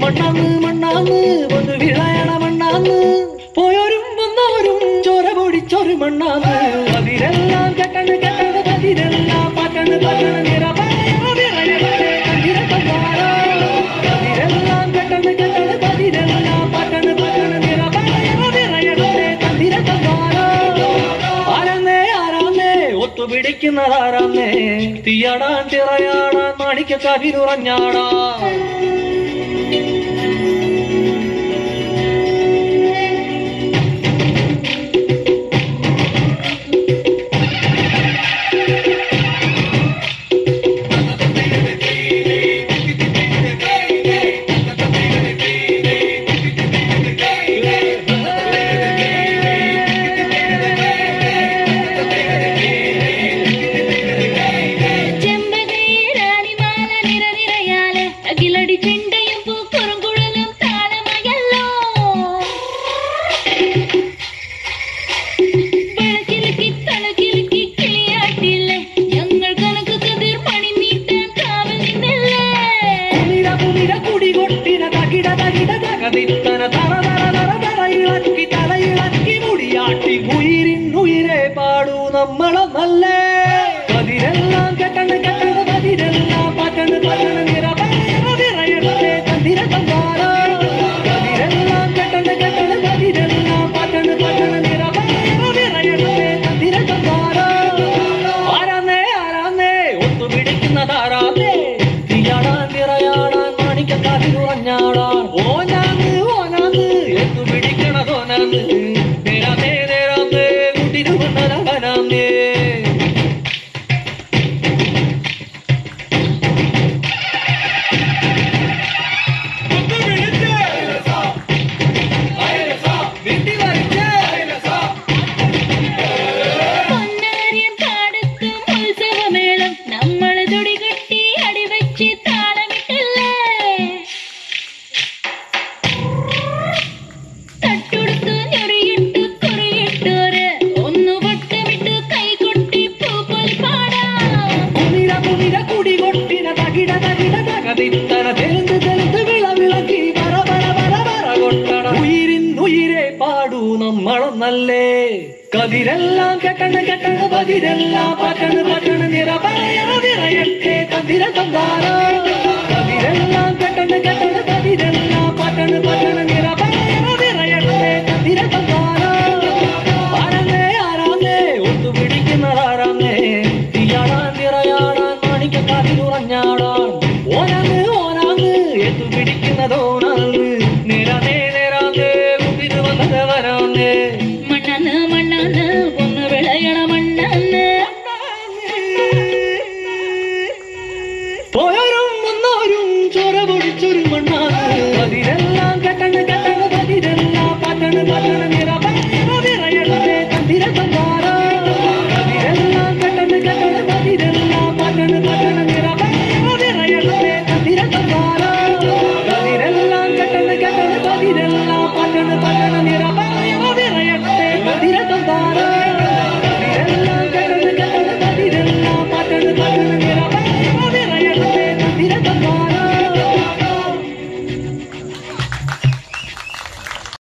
മണ്ണാന്ന് മണ്ണാന്ന് ഒന്ന് വിളയണ മണ്ണാന്ന് പോയോരും വന്നവരും ചോര പൊടിച്ചൊരു മണ്ണാന്ന് അതിരെല്ലാം കെട്ടണ് കെട്ടണ് അതിരെല്ലാം പറ്റണ് പറ്റണ് അതിരെല്ലാം കെട്ടണ് കെട്ടണ് അതിരെല്ലാം പറ്റണ് പറ്റണ് ആരാന്നേ ആരാന്നേ ഒത്തുപിടിക്കുന്നതാരാന്നേ തീയാടാൻ തിറയാടാൻ മാണിക്ക കവിനുറഞ്ഞാടാ ഉയിരെ പാടൂ നമ്മളെ നല്ലേ അതിരെല്ലാം കെട്ടണ് കെട്ടണ് അതിരെല്ലാം പറ്റണ് പറ്റണ് നിറയട്ടെ തന്തിര തന്താര അതിരെല്ലാം കെട്ടണ് കെട്ടണ് അതിരെല്ലാം പറ്റണ് പറ്റണ് നിറയട്ടെ തന്തിര തന്താര ആരാന്നേ ആരാന്നേ ഒത്തുപിടിക്കുന്നതാരാന്നേ തീയാടാൻ നിറയാടാൻ മാണിക്ക കാതിരുറഞ്ഞാടാൻ ഓനാന്ന് ഓനാന്ന് എത്തുപിടിക്കണതോനാന്ന് ഉയിരെ പാടൂ നമ്മളെ നല്ലേ കതിരെല്ലാം കെട്ടണ് കെട്ടണ് പതിരെല്ലാം പറ്റണ് പറ്റണ് നിറയട്ടെ തന്തിര തന്താര കതിരെല്ലാം കെട്ടണ് കെട്ടണ് പതിരെല്ലാം പറ്റണ് പറ്റണ്